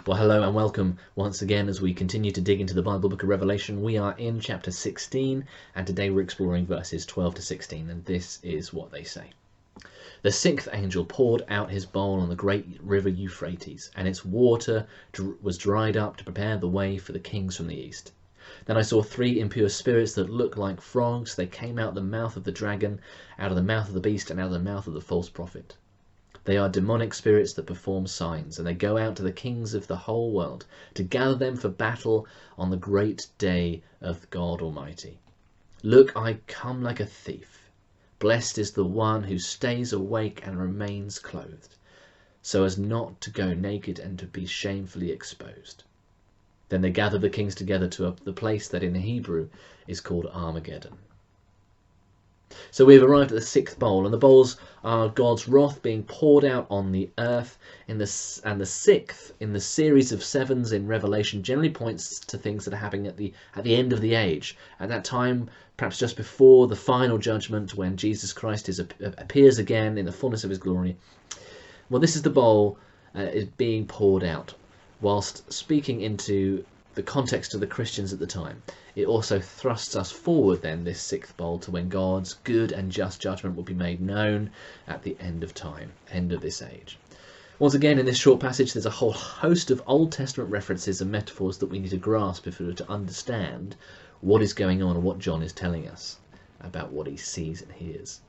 Well, hello and welcome once again as we continue to dig into the Bible book of Revelation. We are in chapter 16, and today we're exploring verses 12 to 16, and this is what they say. The sixth angel poured out his bowl on the great river Euphrates, and its water was dried up to prepare the way for the kings from the east. Then I saw three impure spirits that looked like frogs. They came out of the mouth of the dragon, out of the mouth of the beast, and out of the mouth of the false prophet. They are demonic spirits that perform signs, and they go out to the kings of the whole world to gather them for battle on the great day of God Almighty. Look, I come like a thief. Blessed is the one who stays awake and remains clothed, so as not to go naked and to be shamefully exposed. Then they gather the kings together to the place that in Hebrew is called Armageddon. So we've arrived at the sixth bowl, and the bowls are God's wrath being poured out on the earth. And the sixth in the series of sevens in Revelation generally points to things that are happening at the end of the age. At that time, perhaps just before the final judgment, when Jesus Christ appears again in the fullness of his glory. Well, this is the bowl is being poured out, whilst speaking into the context of the Christians at the time. It also thrusts us forward then, this sixth bowl, to when God's good and just judgment will be made known at the end of time, end of this age. Once again, in this short passage, there's a whole host of Old Testament references and metaphors that we need to grasp if we were to understand what is going on and what John is telling us about what he sees and hears.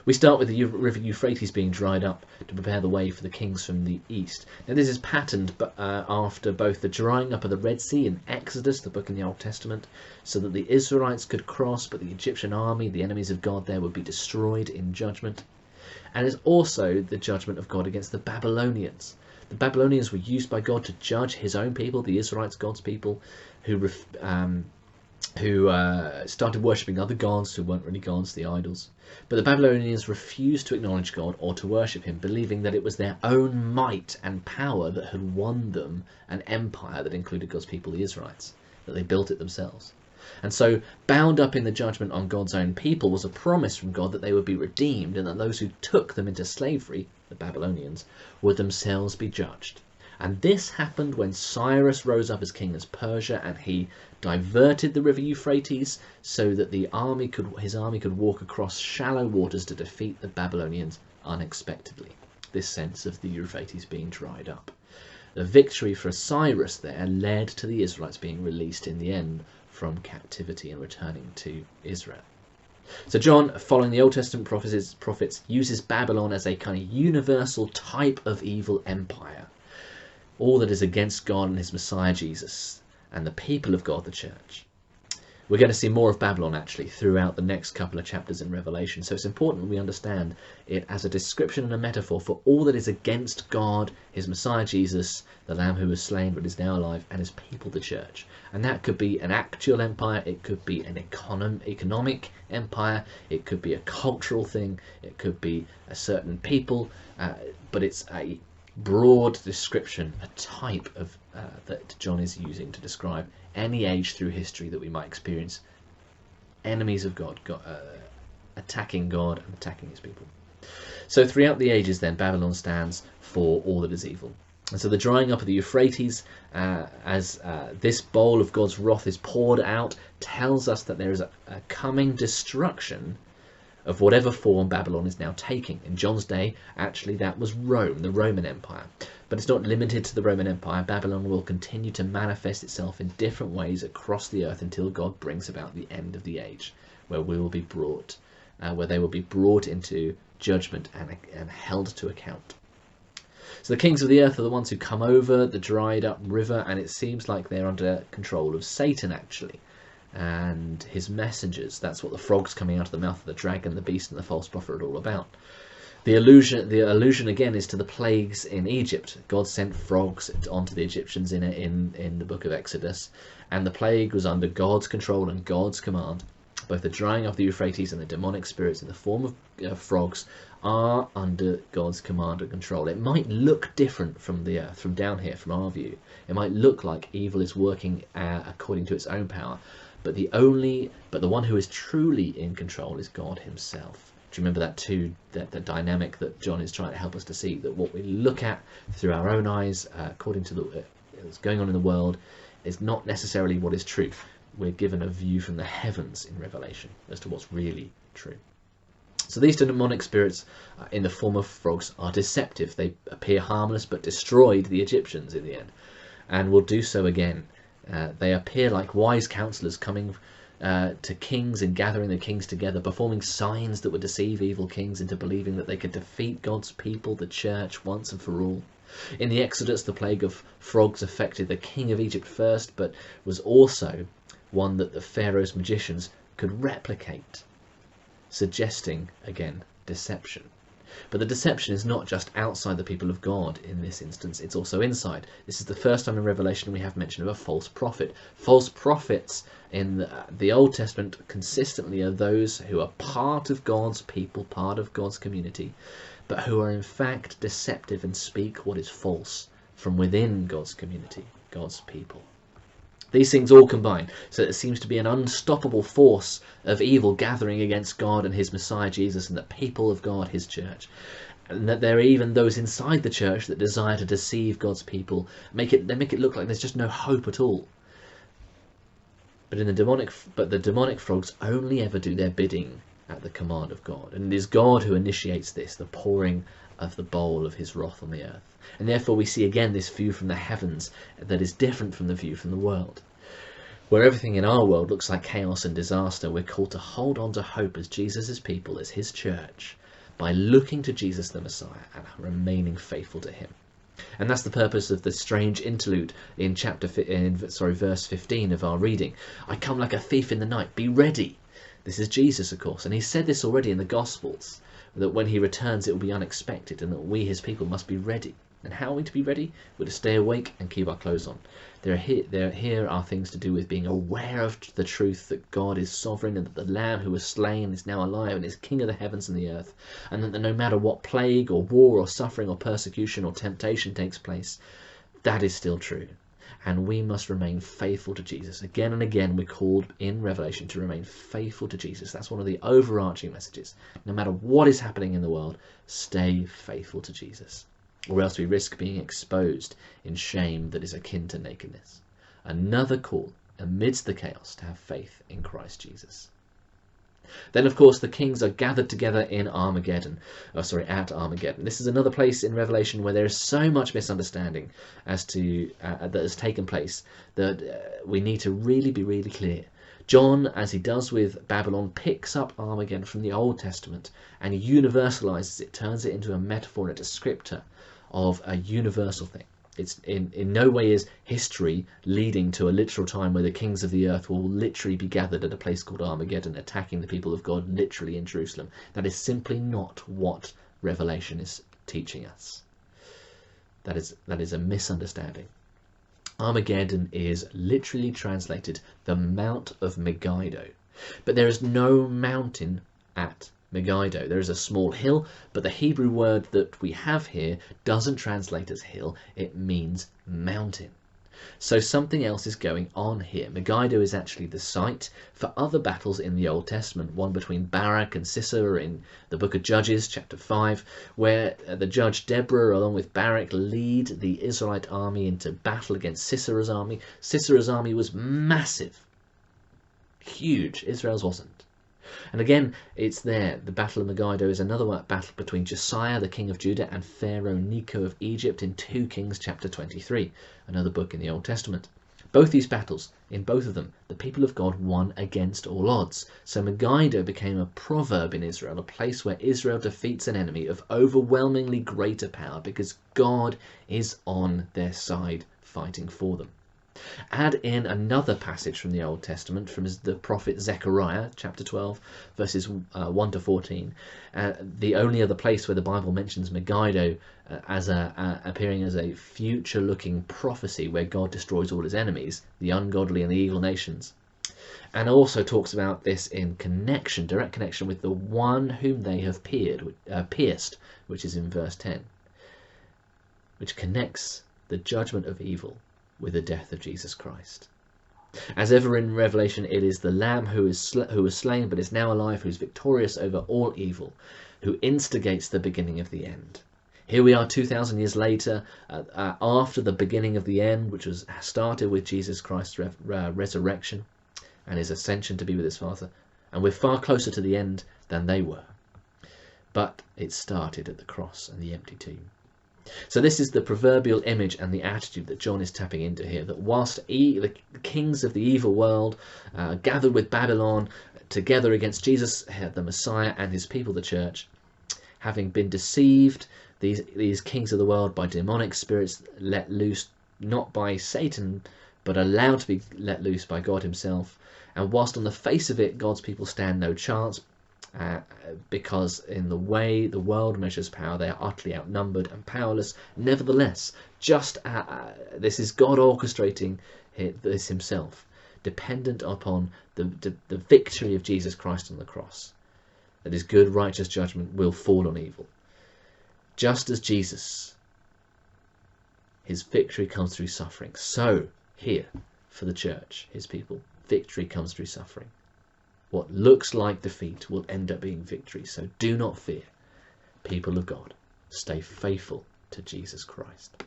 We start with the river Euphrates being dried up to prepare the way for the kings from the east. Now this is patterned after both the drying up of the Red Sea in Exodus, the book in the Old Testament, so that the Israelites could cross, but the Egyptian army, the enemies of God there, would be destroyed in judgment. And it's also the judgment of God against the Babylonians. The Babylonians were used by God to judge his own people, the Israelites, God's people, who started worshipping other gods who weren't really gods, the idols. But the Babylonians refused to acknowledge God or to worship him, believing that it was their own might and power that had won them an empire that included God's people, the Israelites, that they built it themselves. And so bound up in the judgment on God's own people was a promise from God that they would be redeemed, and that those who took them into slavery, the Babylonians, would themselves be judged. And this happened when Cyrus rose up as king of Persia, and he diverted the river Euphrates so that his army could walk across shallow waters to defeat the Babylonians unexpectedly. This sense of the Euphrates being dried up. The victory for Cyrus there led to the Israelites being released in the end from captivity and returning to Israel. So John, following the Old Testament prophets, uses Babylon as a kind of universal type of evil empire. All that is against God and his Messiah Jesus and the people of God, the church. We're going to see more of Babylon actually throughout the next couple of chapters in Revelation, so it's important that we understand it as a description and a metaphor for all that is against God, his Messiah Jesus, the Lamb who was slain but is now alive, and his people, the church. And that could be an actual empire, it could be an economic empire, it could be a cultural thing, it could be a certain people, but it's a broad description, a type of that John is using to describe any age through history that we might experience enemies of God, attacking God and attacking his people. So throughout the ages then, Babylon stands for all that is evil. And so the drying up of the Euphrates, as this bowl of God's wrath is poured out, tells us that there is a coming destruction of whatever form Babylon is now taking. In John's day, actually, that was Rome, the Roman Empire. But it's not limited to the Roman Empire. Babylon will continue to manifest itself in different ways across the earth until God brings about the end of the age, where they will be brought into judgment and held to account. So the kings of the earth are the ones who come over the dried up river, and it seems like they're under control of Satan actually, and his messengers. That's what the frogs coming out of the mouth of the dragon, the beast, and the false prophet are all about. The allusion again is to the plagues in Egypt. God sent frogs onto the Egyptians in the book of Exodus, and the plague was under God's control and God's command. Both the drying of the Euphrates and the demonic spirits in the form of frogs are under God's command and control. It might look different from the earth, from down here, from our view. It might look like evil is working according to its own power, but the one who is truly in control is God himself. Do you remember that too, that dynamic that John is trying to help us to see, that what we look at through our own eyes, according to what's going on in the world, is not necessarily what is true. We're given a view from the heavens in Revelation as to what's really true. So these demonic spirits in the form of frogs are deceptive. They appear harmless but destroyed the Egyptians in the end, and will do so again. They appear like wise counselors coming to kings and gathering the kings together, performing signs that would deceive evil kings into believing that they could defeat God's people, the church, once and for all. In the Exodus, the plague of frogs affected the king of Egypt first, but was also one that the Pharaoh's magicians could replicate, suggesting, again, deception. But the deception is not just outside the people of God in this instance, it's also inside. This is the first time in Revelation we have mention of a false prophet. False prophets in the Old Testament consistently are those who are part of God's people, part of God's community, but who are in fact deceptive and speak what is false from within God's community, God's people. These things all combine, so that it seems to be an unstoppable force of evil gathering against God and his Messiah Jesus and the people of God, his church. And that there are even those inside the church that desire to deceive God's people, they make it look like there's just no hope at all. But the demonic frogs only ever do their bidding at the command of God, and it is God who initiates this, the pouring of the bowl of his wrath on the earth. And therefore we see again this view from the heavens that is different from the view from the world. Where everything in our world looks like chaos and disaster, we're called to hold on to hope as Jesus' people, as his church, by looking to Jesus the Messiah and remaining faithful to him. And that's the purpose of the strange interlude in verse 15 of our reading. I come like a thief in the night, be ready. This is Jesus, of course, and he said this already in the Gospels, that when he returns it will be unexpected, and that we, his people, must be ready. And how are we to be ready? We're to stay awake and keep our clothes on. Here are things to do with being aware of the truth that God is sovereign, and that the Lamb who was slain is now alive and is King of the heavens and the earth, and that no matter what plague or war or suffering or persecution or temptation takes place, that is still true. And we must remain faithful to Jesus. Again and again we're called in Revelation to remain faithful to Jesus. That's one of the overarching messages. No matter what is happening in the world, stay faithful to Jesus, or else we risk being exposed in shame that is akin to nakedness. Another call amidst the chaos to have faith in Christ Jesus. Then, of course, the kings are gathered together in Armageddon. At Armageddon. This is another place in Revelation where there is so much misunderstanding as to that has taken place that we need to really be really clear. John, as he does with Babylon, picks up Armageddon from the Old Testament and universalizes it, turns it into a metaphor and a descriptor of a universal thing. It's in no way is history leading to a literal time where the kings of the earth will literally be gathered at a place called Armageddon, attacking the people of God literally in Jerusalem. That is simply not what Revelation is teaching us. That is a misunderstanding. Armageddon is literally translated the Mount of Megiddo, but there is no mountain at Megiddo. There is a small hill, but the Hebrew word that we have here doesn't translate as hill, it means mountain. So something else is going on here. Megiddo is actually the site for other battles in the Old Testament, one between Barak and Sisera in the book of Judges, chapter 5, where the judge Deborah, along with Barak, lead the Israelite army into battle against Sisera's army. Sisera's army was massive, huge. Israel's wasn't. And again, it's there. The Battle of Megiddo is another battle between Josiah, the king of Judah, and Pharaoh Necho of Egypt in 2 Kings chapter 23, another book in the Old Testament. Both these battles, in both of them, the people of God won against all odds. So Megiddo became a proverb in Israel, a place where Israel defeats an enemy of overwhelmingly greater power because God is on their side fighting for them. Add in another passage from the Old Testament, from the prophet Zechariah, chapter 12, verses 1 to 14. The only other place where the Bible mentions Megiddo as appearing as a future-looking prophecy where God destroys all his enemies, the ungodly and the evil nations. And also talks about this in direct connection with the one whom they have pierced, which is in verse 10, which connects the judgment of evil with the death of Jesus Christ. As ever in Revelation, it is the Lamb who was slain but is now alive, who is victorious over all evil, who instigates the beginning of the end. Here we are 2,000 years later, after the beginning of the end, which was started with Jesus Christ's resurrection and his ascension to be with his Father. And we're far closer to the end than they were. But it started at the cross and the empty tomb. So this is the proverbial image and the attitude that John is tapping into here, that whilst the kings of the evil world gathered with Babylon together against Jesus, the Messiah, and his people, the church, having been deceived, these kings of the world, by demonic spirits let loose not by Satan but allowed to be let loose by God himself, and whilst on the face of it God's people stand no chance, because in the way the world measures power they are utterly outnumbered and powerless, nevertheless this is God orchestrating this himself, dependent upon the victory of Jesus Christ on the cross, that his good righteous judgment will fall on evil. Just as Jesus, his victory comes through suffering, so here for the church, his people, victory comes through suffering. What looks like defeat will end up being victory. So do not fear, people of God. Stay faithful to Jesus Christ.